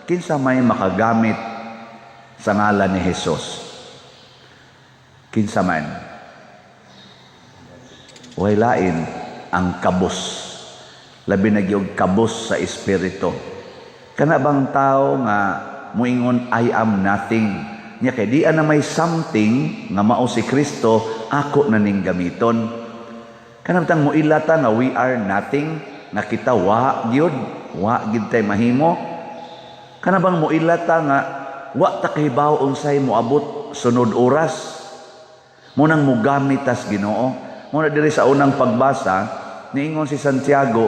kinsa may makagamit sa ngalan ni Hesus? Kinsa man? Way lain ang kabus. Labi na gyud kabus sa espiritu. Kana bang tao nga muingon I am nothing, nya kay di na may something nga mao si Kristo ako na ning gamiton. Kana bitang muilata nga we are nothing, nga kita wa gyud tay mahimo. Kana bang muilata nga wa ta kahibaw unsay moabot sunod oras. Munang mugamit tas Ginoo. Muna diri sa unang pagbasa, niingon si Santiago,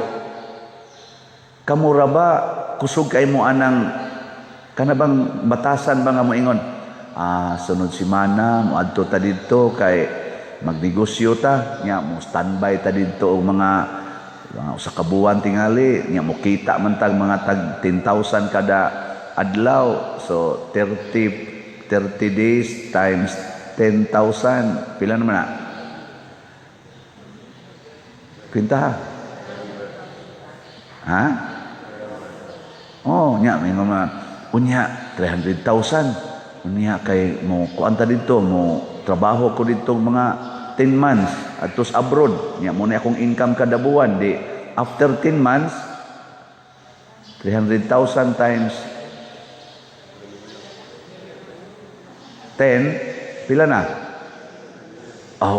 kamura ba kusog kay mo anang kanabang batasan ba nga moingon? Sunod semana moadto ta didto kay magnegosyo ta, nya mo standby ta didto og mga usa ka buwan tingali, nya mo kita man tag mga tag 10,000 kada adlaw. So 30 days times 10,000 pila naman na? Pinta ha? Oh, nya may mga unya 300,000. Unya kay mo kuanta dito mo trabaho ko dito mga 10 months atos abroad. Nya mo na akong income kada buwan di after 10 months 300,000 times 10 pila na?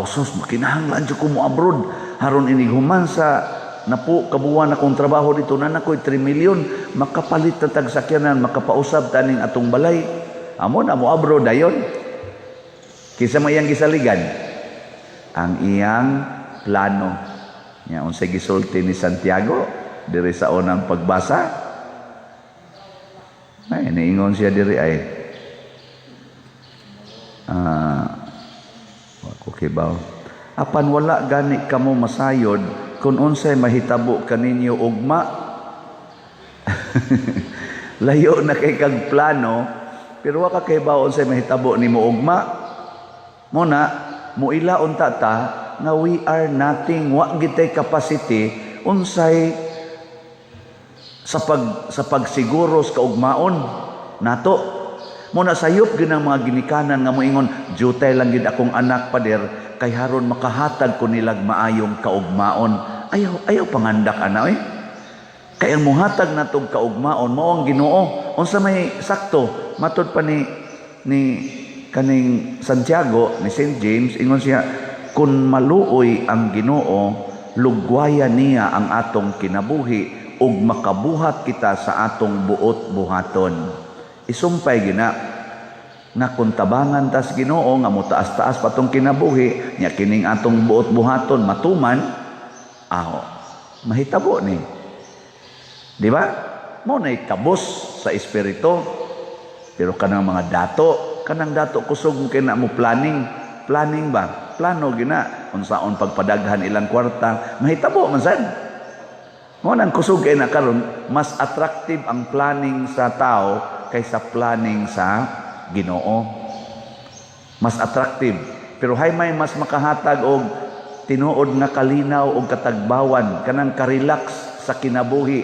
Sus, makinahanglan jud ko mo abroad. Haron ini human sa napo kabuwan akong trabaho dito na nakoy 3 million makapalit na tag sakyanan makapausab taning atong balay. Amo na mo abroad dayon. Kisa mayang gisaligan ang iyang plano. Nya unsay gisulti ni Santiago diri sa unang pagbasa. Ay niingon siya diri ay ako kibaw. Apan wala gani kamo masayod kung unsay mahitabo kaninyo ugma. Layo na kay kag plano pero wa ka kay baon unsay mahitabo nimo ugma. Muna muila unta ta nga we are nothing, wa gitay capacity unsay sa pagsiguro sa kaugmaon nato. Muna sayop gyud ang mga ginikanan nga moingon jutay lang gid akong anak pader kay haron makahatag ko nilag maayong kaugmaon. Ayaw pangandak ana oy. Kay ang muhatag natong kaugmaon mao ang Ginoo. Unsa may sakto matud pa ni kaning Santiago ni St. James ingon siya kun maluoy ang Ginoo lugwayan niya ang atong kinabuhi ug makabuhat kita sa atong buot buhaton. Isumpay gina na kung tabangan tas Ginoo nga mo taas-taas patong kinabuhi nya kining atong buot buhaton matuman mahitabo ni di ba mo nay kabos sa espiritu. Pero kanang mga kanang dato kusog kay na mo planning ba plano gina unsaon pagpadaghan ilang kwarta mahitabo man sad. Mo nang kusog kay na karon mas attractive ang planning sa tao kaysa planning sa Ginoo. Mas attractive. Pero hay may mas makahatag og tinuod nga kalinaw og katagbawan kanang ka-relax sa kinabuhi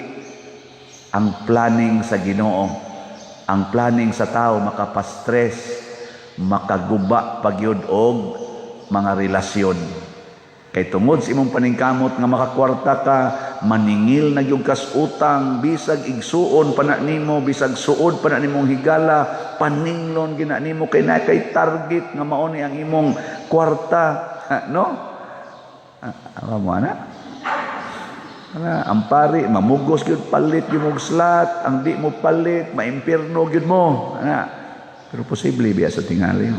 ang planning sa Ginoo. Ang planning sa tao makapastress, makaguba pagyud og mga relasyon. Kay tungod sa imong paningkamot nga makakwarta ka, maningil na gyud kas utang, bisag igsuon pa na nimo, bisag suod pa na nimong higala, paninglon gina nimo kay na kay target nga mao ni ang imong kwarta, no? Mo ana? Ang pari mamugos gyud palit gyud mo slot, ang di mo palit maimpierno gyud mo. Pero posible biya sa tingali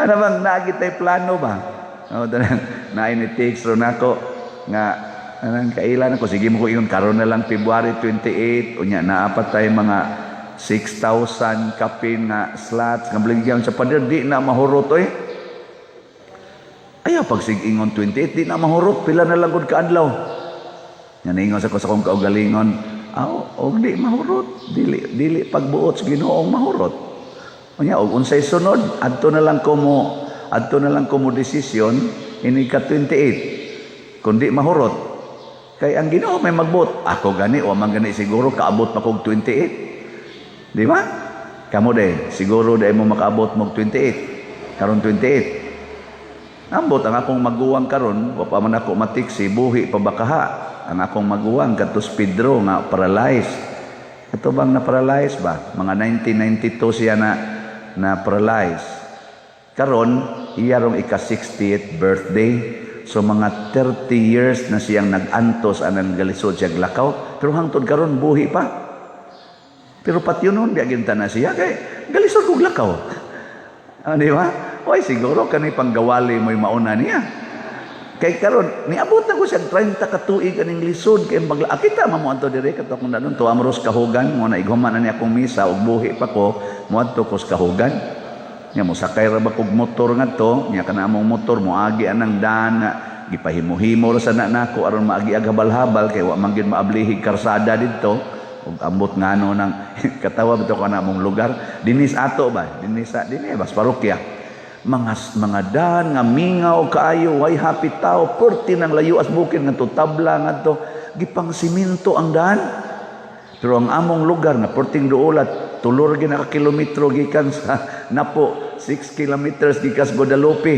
ano bang nagitay plano ba? Na ini text ron ako nga anang kailan ako sige mo ko ingon karon na lang February 28 unya naapat tay mga 6,000 kapin nga slots nga bligyan sa pader di na mahurot oy. Ayaw pag sig-ingon 28 di na mahurot pila na lang gud ka adlaw. Nga niingon sa ko sa kong kaugalingon, og di mahurot dili pagbuot sa Ginoong mahurot. Unya og unsay sunod adto na lang ko mo desisyon ini ka 28 kundi mahurot Kay ang Ginoo may magbot. Ako gani o man gani siguro kaabot pa kog 28. Di ba? Kamo de siguro dai mo makaabot mo 28. Karon 28. Ambot ang akong maguwang karon, wa pa man ako matiksi buhi pa bakaha. Ang akong maguwang katus Pedro nga paralyzed. Ito bang na-paralyze ba? Mga 1992 siya na paralyzed. Karon iya rong ika-60th birthday. So mga 30 years na siyang nag-antos anang galisod siya glakaw. Pero hangtod karon buhi pa. Pero pati yun di aginta na siya kay galisod kog lakaw. Di ba? Oy siguro kani panggawali mo'y mauna niya. Kay karon niabot na ko siya 30 ka tuig kaning lisod kay magla kita mamo adto dire kato kung danon to amros kahugan mo na ighuman na niya akong misa ug buhi pa ko mo adto ko sa kahugan. Nya mo sakay ra ba kog motor ngadto nya kana among motor mo agi anang daan nga gipahimo-himo ra sana nako aron maagi ag habal-habal kay wa man gyud maablihig karsada didto ug ambot ngano nang katawa bitaw kana among lugar dinis ato ba dinis bas parokya mga daan nga mingaw kaayo way hapit tao perti nang layo as bukid ngadto tabla ngadto gipang siminto ang daan pero ang among lugar nga perting duolat tulor gyud na ka kilometro gikan sa Napo 6 kilometers gikan sa Guadalupe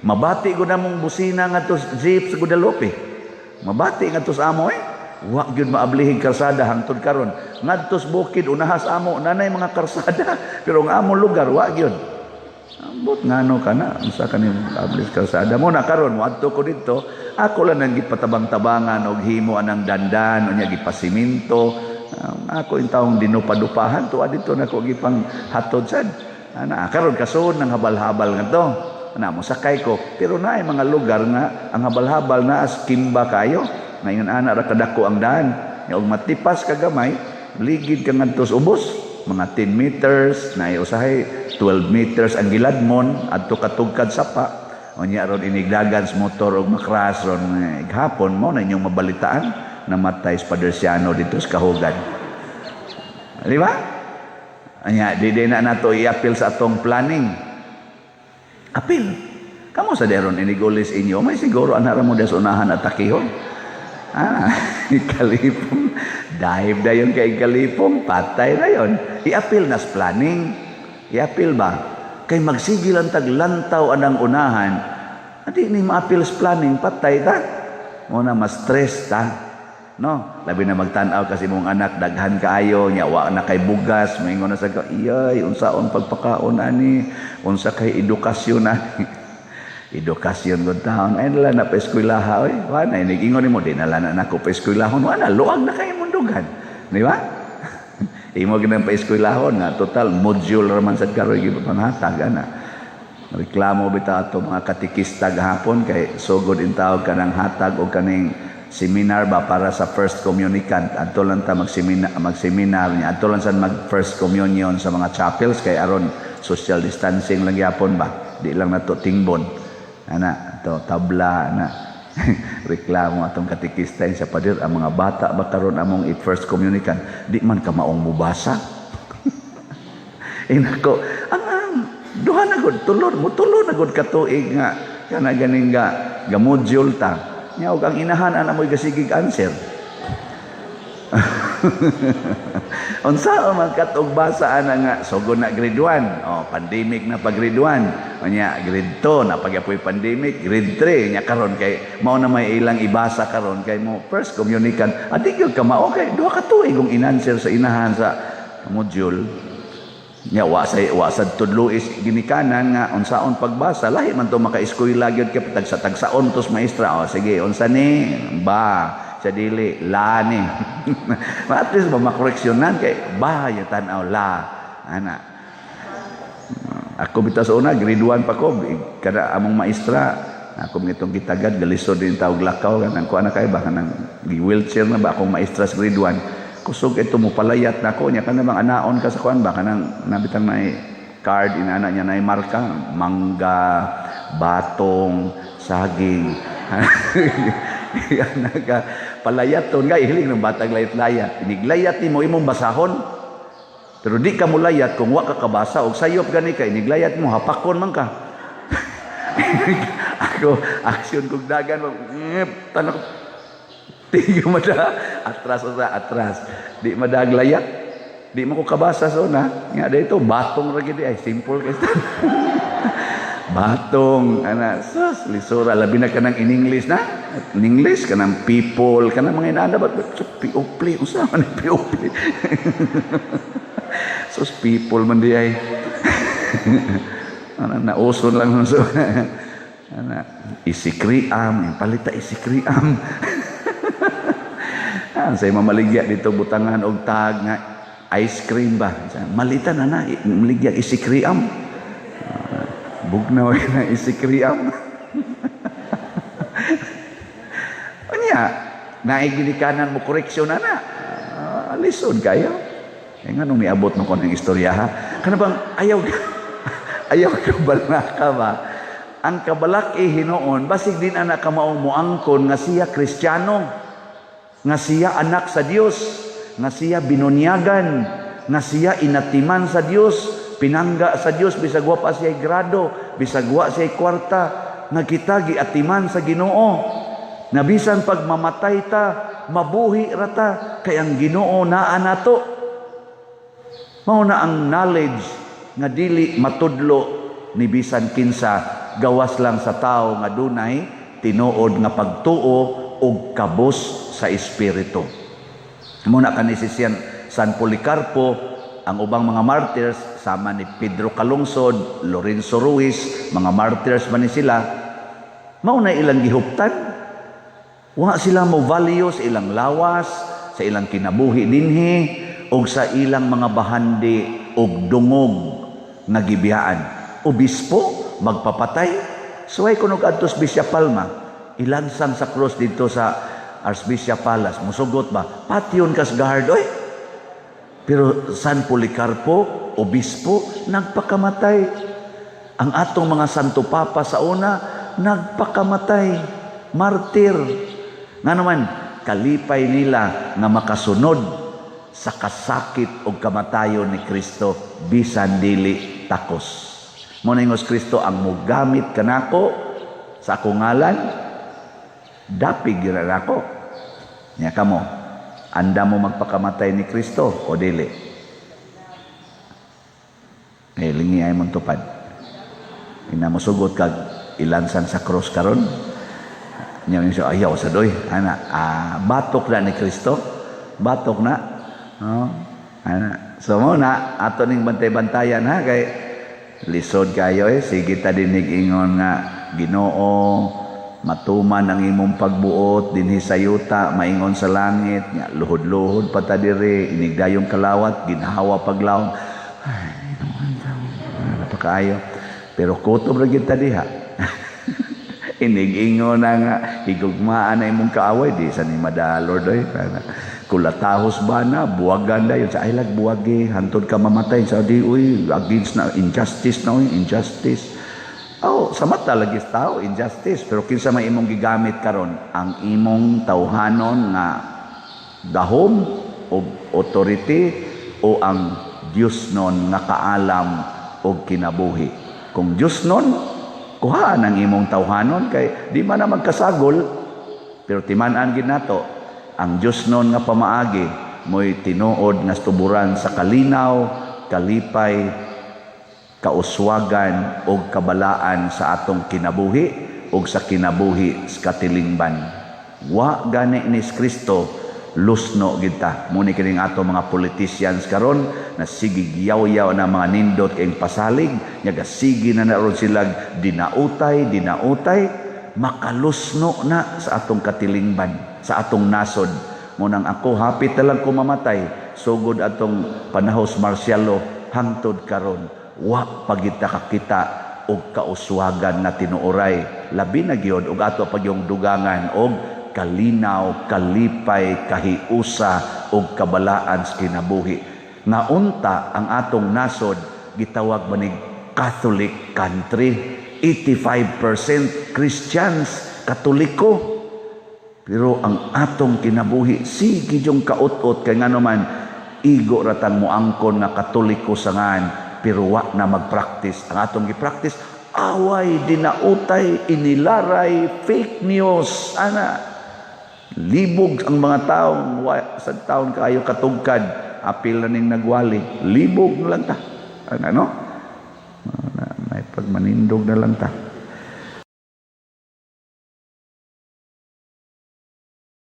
mabati gud namong busina ngadto jeep sa Guadalupe mabati ngadto sa amo wa gyud maablihig karsada hangtod karon ngadto sa bukid unahas amo nanay mga karsada pero ang among lugar wa gyud ambot ngano kana unsa kani ablis karsada mo na karon wadto ko didto ako lang nang gipatabang-tabangan og himo anang dandan unya gipasiminto ako yung taong dinupadupahan tuwa dito na ko gipang hatod sad ana karon kasud nang habal-habal ngadto ana mo sakay ko pero naay mga lugar nga ang habal-habal na as kimba kayo ngayon ana ra kadako ang daan nya og matipas ka gamay ligid ka ngadto sa ubos mga 10 meters na usahay 12 meters ang giladmon adto katugkad sapa unya ron inigdagan sa motor og makras ron gahapon mo na inyong mabalitaan namatay sa Paderciano dito sa Kahugan di ba anya di na nato i-appeal sa atong planning appeal kamo sa deron inigulis inyo may siguro anara mo des unahan at takihon kalipong dive na yun kay kalipong patay na yun i-appeal na sa planning i-appeal ba kay magsigil ang taglantaw anang unahan hindi ni ma-appeal sa planning patay ta muna mas stress ta no labi na magtanaw kasi mong anak daghan kaayo nya wa na kay bugas moingon na sa iyay unsaon pagpakaon ani unsa kay edukasyon ani edukasyon gud taon ay nala na pa eskwelaha oy wa na iningon nimo din nala na nako pa eskwelahon wa na luag na kay mundugan di ba imo ginang pa eskwelahon nga total module ra man sad karoy gipanghatag ana reklamo bitaw ato mga katikista gahapon kay sugod in tawag kanang hatag og kaning seminar ba para sa first communicant adto lang ta mag-seminar niya adto lang sad mag first communion sa mga chapels kay aron social distancing lang gyapon ba di lang nato tingbon ana to tabla na reklamo atong katikista sa pader ang mga bata ba karon among first communicant di man ka maong mubasa inako ang duha na gud tulo na gud ka tuig nga kana ganing ga module ta nya og ang inahan ana mo'y gasigig answer unsa man kat og basa ana nga sugod na grade 1 pandemic na pa grade 1 nya grade 2 na pagyapoy pandemic grade 3 nya karon kay mao na may ilang ibasa karon kay mo first communicant adi gyud ka mao kay duha ka tuig kung inanswer sa inahan sa module nya wa sad tudluis ginikanan nga unsaon pagbasa lahi man to maka-eskwela gyud kay tagsa-tagsaon tos maestra sige unsa ni ba sa dili la ni at least ba makoreksyonan kay ba ya tan-aw la ana ako bitaw sa una grade 1 pa ko kada among maestra ako ngitong gitagad galisod din tawag lakaw kanang ko ana kay ba kanang gi-wheelchair na ba akong maestra sa grade 1 kusog ito mo palayat nako nya kana bang anaon ka sa kuan ba kanang nabitang nay card inana nya nay marka mangga batong saging ana ka palayat ton nga ihiling ng batang layat-layat iniglayat nimo imong basahon pero di ka mo layat kung wa ka kabasa og sayop gani ka iniglayat mo hapakon man ka ako aksyon kog dagan tanak Di atras. Di madaglayak. Di mo ko kabasa sa una. Nga dito, batong lagi di. Ay, simple kayo. Batong, lisura. Labi na ka ng in English na. In English, ka ng people, ka ng mga inaanda. Ba't piopli? Usama ni piopli. Sus, people man di ay. Nauson lang. Isikriam. Palita isikriam. Saya mamaligya dito butangan og tag nga ice cream ba. Malita na maligya isikriam. Bugnaw na isikriam. Anya, naigilikanan mo koreksyon na. Lisod kayo. Nga nung niabot mo ko ng istorya ha. Kana bang ayaw kabalaka ba? Ang kabalaki hinoon, basig din anak ka maong muangkon nga siya Kristiyano, nga siya anak sa Dios, nga siya binunyagan, nga siya inatiman sa Dios, pinangga sa Dios, bisag wa pa siya grado, bisag wa siya kwarta, nga kita giatiman sa Ginoo. Na bisan pag mamatay ta, mabuhi rata, kay ang Ginoo naa nato. Mao na ang knowledge nga dili matudlo ni bisan kinsa, gawas lang sa tao nga dunay tinuod nga pagtuo og kabos sa espiritu. Muna kanisisyan San Policarpo, ang ubang mga martyrs sama ni Pedro Calungsod, Lorenzo Ruiz, mga martyrs man ni sila, mao na ilang gihuptan. Wa sila mo value sa ilang lawas, sa ilang kinabuhi dinhi, o sa ilang mga bahandi og dungog nga gibiyaan. Obispo magpapatay. So ay kunog adtos Bishop Palma, ilansang sa cross dito sa Archbishop Palace. Musugot ba? Patyon kas guard oy. Pero San Policarpo, obispo, nagpakamatay. Ang atong mga Santo Papa sa una, nagpakamatay. Martir. Nga naman, kalipay nila nga makasunod sa kasakit o kamatayon ni Kristo bisan dili takos. Muna ingos Kristo ang mugamit kanako sa akong ngalan, dapig yun ako. Nya kamo, anda mo magpakamatay ni Kristo o dili? Lingi ay mong tupad. Inamusugot kag ilansan sa cross karon. Nya siya ayaw sa doy. Batok na ni Kristo. Batok na. So muna ato ning bantay-bantayan ha kay lisod kayo sige ta dinig ingon nga Ginoo matuman ang imong pagbuot dinhi sa yuta maingon sa langit nga luhod-luhod pa ta diri inigdayong kalawat ginhawa paglawom ay napakaayo pero kutob ra gyud ta diha inig-ingon na nga higugmaan na imong kaaway di sa ni madalor doy kulatahos ba na buwagan dayon sa ilag buwagi hantod ka mamatay sa di uy against na injustice na uy injustice sa mata lagi tao injustice pero kinsa may imong gigamit karon ang imong tawhanon nga gahom o authority o ang Dios non nga kaalam og kinabuhi kung Dios non kuha ang imong tawhanon kay di man na magkasagol pero timan-an gid nato ang Diyos noon nga pamaagi mo'y tinuod nga tuburan sa kalinaw, kalipay, kauswagan o kabalaan sa atong kinabuhi o sa kinabuhi sa katilingban. Wa gani ni Kristo lusno kita. Muni kining atong mga politicians karon na sige giyaw-yaw na mga nindot kayong pasalig, nyaga sige na naroon silag dinautay, makalusno na sa atong katilingban. Sa atong nasod munang ako hapit na lang ko mamatay sugod atong panahos marsyalo hangtod karon wa pagita kakita og kauswagan na tinuoray labi na gyud og ato pagyong dugangan og kalinaw kalipay kahiusa og kabalaan sa kinabuhi nga unta ang atong nasod gitawag manig Catholic country 85% Christians Katoliko. Pero ang atong kinabuhi, sige yung kaot-ot, kaya nga naman, igo ratang muangkon nga Katoliko sangan, pero wa na mag-practice. Ang atong gi-practice, away, dinautay, inilaray, fake news, Libog ang mga sa taon kayo katugkad, apil na ning nagwali, libog na lang ta. Ano? May pagmanindog na lang ta.